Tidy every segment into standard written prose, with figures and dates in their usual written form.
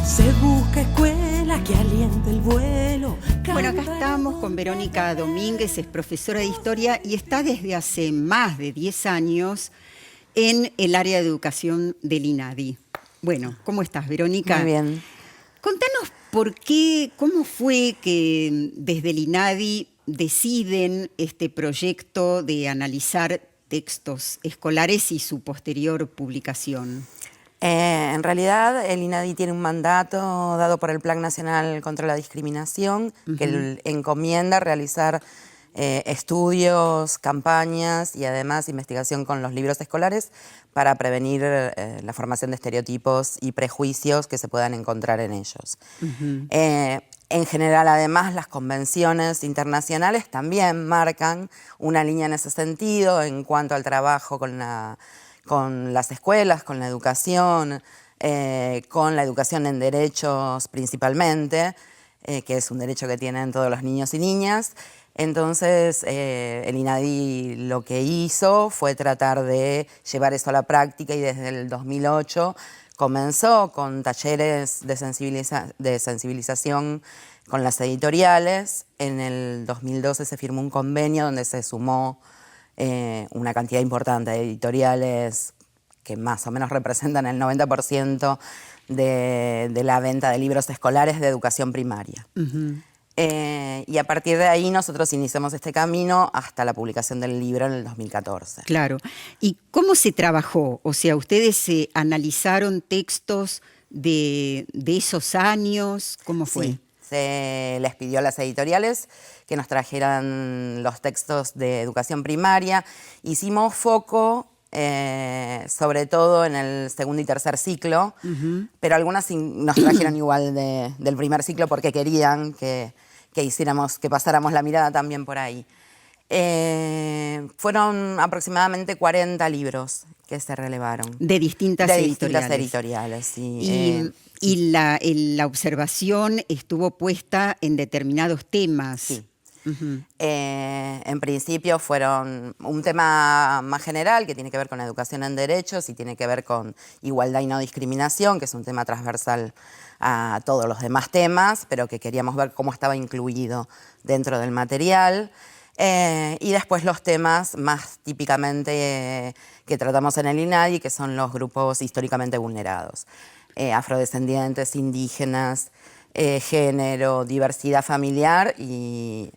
Se busca escuela que aliente el vuelo. Bueno, acá estamos con Verónica Domínguez, es profesora de historia y está desde hace más de 10 años en el área de educación del INADI. Bueno, ¿cómo estás, Verónica? Muy bien. Contanos por qué, cómo fue que desde el INADI deciden este proyecto de analizar textos escolares y su posterior publicación. En realidad, el INADI tiene un mandato dado por el Plan Nacional contra la Discriminación que encomienda realizar estudios, campañas y además investigación con los libros escolares para prevenir la formación de estereotipos y prejuicios que se puedan encontrar en ellos. En general, además, las convenciones internacionales también marcan una línea en ese sentido en cuanto al trabajo con las escuelas, con la educación en derechos principalmente, que es un derecho que tienen todos los niños y niñas. Entonces, el INADI lo que hizo fue tratar de llevar eso a la práctica y desde el 2008 comenzó con talleres de sensibilización con las editoriales. En el 2012 se firmó un convenio donde se sumó una cantidad importante de editoriales que más o menos representan el 90% de la venta de libros escolares de educación primaria. Y a partir de ahí nosotros iniciamos este camino hasta la publicación del libro en el 2014. Claro. ¿Y cómo se trabajó? O sea, ¿ustedes analizaron textos de esos años? ¿Cómo fue? Sí, se les pidió a las editoriales que nos trajeran los textos de educación primaria. Hicimos foco sobre todo en el segundo y tercer ciclo, pero algunas nos trajeron igual del primer ciclo porque querían que pasáramos la mirada también por ahí. Fueron aproximadamente 40 libros que se relevaron. De distintas editoriales. editoriales, sí. Y la observación estuvo puesta en determinados temas. Sí. En principio fueron un tema más general que tiene que ver con la educación en derechos y tiene que ver con igualdad y no discriminación, que es un tema transversal a todos los demás temas, pero que queríamos ver cómo estaba incluido dentro del material. Y después los temas más típicamente que tratamos en el INADI, que son los grupos históricamente vulnerados. Afrodescendientes, indígenas, género, diversidad familiar y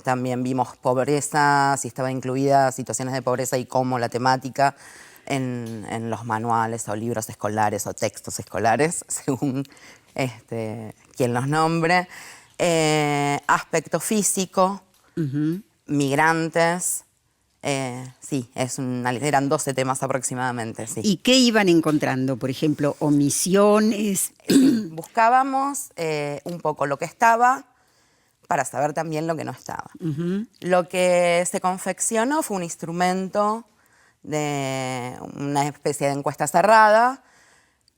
también vimos pobreza, si estaba incluida situaciones de pobreza y cómo la temática en los manuales o libros escolares o textos escolares, según quien los nombre. Aspecto físico, migrantes. Sí, eran 12 temas aproximadamente. Sí. ¿Y qué iban encontrando? Por ejemplo, omisiones. Buscábamos un poco lo que estaba para saber también lo que no estaba. Lo que se confeccionó fue un instrumento de una especie de encuesta cerrada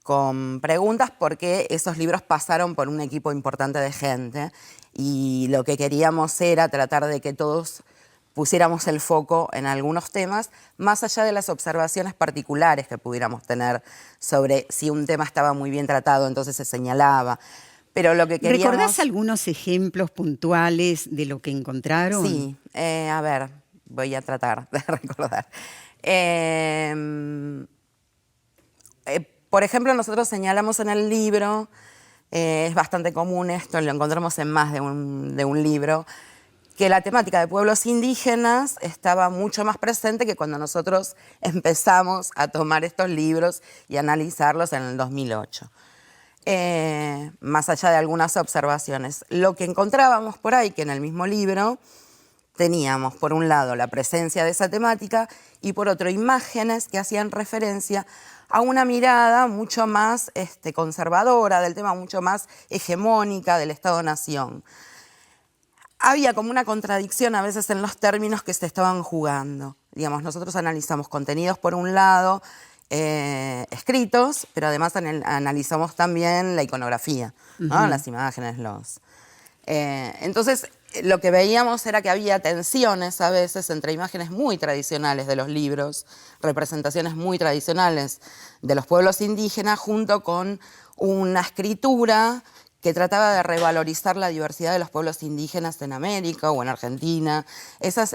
con preguntas porque esos libros pasaron por un equipo importante de gente y lo que queríamos era tratar de que todos pusiéramos el foco en algunos temas, más allá de las observaciones particulares que pudiéramos tener sobre si un tema estaba muy bien tratado, entonces se señalaba. Pero lo que queríamos... ¿Recordás algunos ejemplos puntuales de lo que encontraron? Sí, a ver, voy a tratar de recordar. Por ejemplo, nosotros señalamos en el libro, es bastante común esto, lo encontramos en más de un libro, que la temática de pueblos indígenas estaba mucho más presente que cuando nosotros empezamos a tomar estos libros y analizarlos en el 2008. Más allá de algunas observaciones. Lo que encontrábamos por ahí, que en el mismo libro teníamos, por un lado, la presencia de esa temática y por otro, imágenes que hacían referencia a una mirada mucho más conservadora del tema, mucho más hegemónica del Estado-Nación. Había como una contradicción a veces en los términos que se estaban jugando. Digamos, nosotros analizamos contenidos por un lado, escritos, pero además analizamos también la iconografía, ¿no? Las imágenes, entonces, lo que veíamos era que había tensiones a veces entre imágenes muy tradicionales de los libros, representaciones muy tradicionales de los pueblos indígenas, junto con una escritura que trataba de revalorizar la diversidad de los pueblos indígenas en América o en Argentina. Esas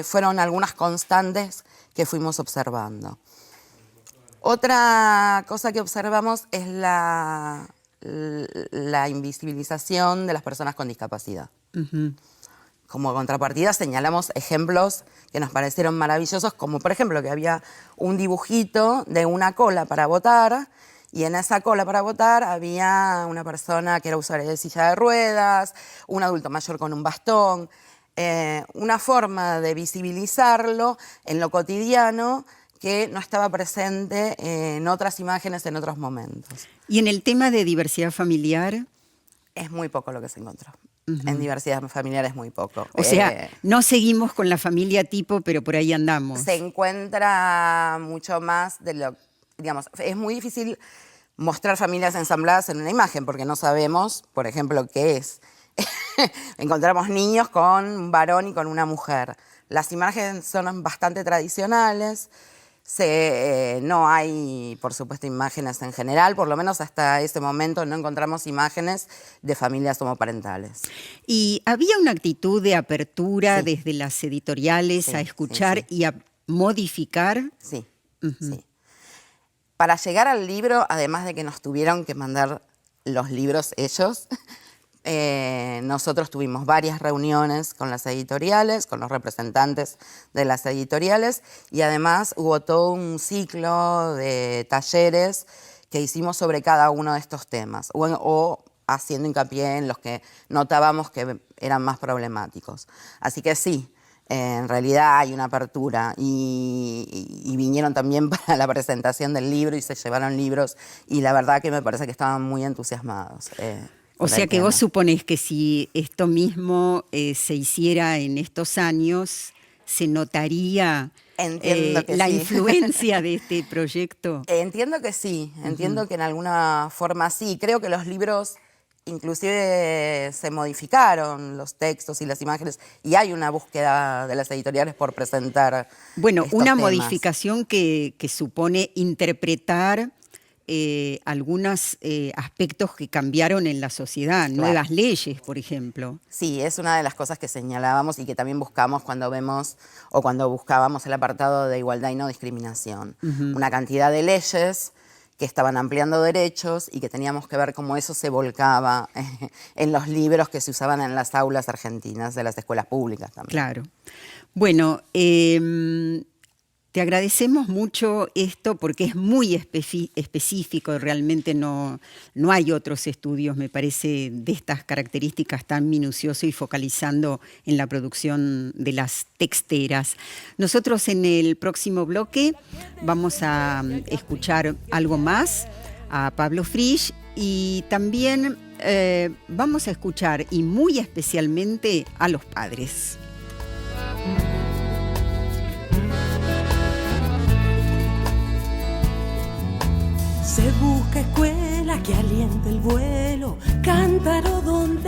fueron algunas constantes que fuimos observando. Otra cosa que observamos es la invisibilización de las personas con discapacidad. Como contrapartida señalamos ejemplos que nos parecieron maravillosos, como por ejemplo que había un dibujito de una cola para votar, y en esa cola para votar había una persona que era usuaria de silla de ruedas, un adulto mayor con un bastón, una forma de visibilizarlo en lo cotidiano que no estaba presente en otras imágenes en otros momentos. Y en el tema de diversidad familiar, Es muy poco lo que se encontró. En diversidad familiar es muy poco. o sea, no seguimos con la familia tipo, pero por ahí andamos. Se encuentra mucho más de lo... Digamos, es muy difícil mostrar familias ensambladas en una imagen porque no sabemos, por ejemplo, qué es. Encontramos niños con un varón y con una mujer. Las imágenes son bastante tradicionales. No hay, por supuesto, imágenes en general, por lo menos hasta ese momento no encontramos imágenes de familias homoparentales. Y había una actitud de apertura Sí. desde las editoriales Sí, a escuchar sí, sí. y a modificar. Sí, sí. Para llegar al libro, además de que nos tuvieron que mandar los libros ellos, nosotros tuvimos varias reuniones con las editoriales, con los representantes de las editoriales, y además hubo todo un ciclo de talleres que hicimos sobre cada uno de estos temas, o haciendo hincapié en los que notábamos que eran más problemáticos. Así que sí, en realidad hay una apertura y vinieron también para la presentación del libro y se llevaron libros, y la verdad que me parece que estaban muy entusiasmados. O sea que vos suponés que si esto mismo se hiciera en estos años, se notaría Entiendo que la sí. influencia de este proyecto. Entiendo que sí, entiendo que en alguna forma sí. Creo que los libros inclusive se modificaron, los textos y las imágenes, y hay una búsqueda de las editoriales por presentar Bueno, estos una temas. modificación que supone interpretar algunos aspectos que cambiaron en la sociedad, Claro. nuevas leyes, por ejemplo. Sí, es una de las cosas que señalábamos y que también buscamos cuando vemos o cuando buscábamos el apartado de igualdad y no discriminación. Una cantidad de leyes que estaban ampliando derechos y que teníamos que ver cómo eso se volcaba en los libros que se usaban en las aulas argentinas de las escuelas públicas también. Claro. Bueno, te agradecemos mucho esto porque es muy específico, realmente no hay otros estudios, me parece, de estas características tan minucioso y focalizando en la producción de las texteras. Nosotros en el próximo bloque vamos a escuchar algo más a Pablo Frisch y también vamos a escuchar, y muy especialmente, a los padres. Se busca escuela que aliente el vuelo, cántaro donde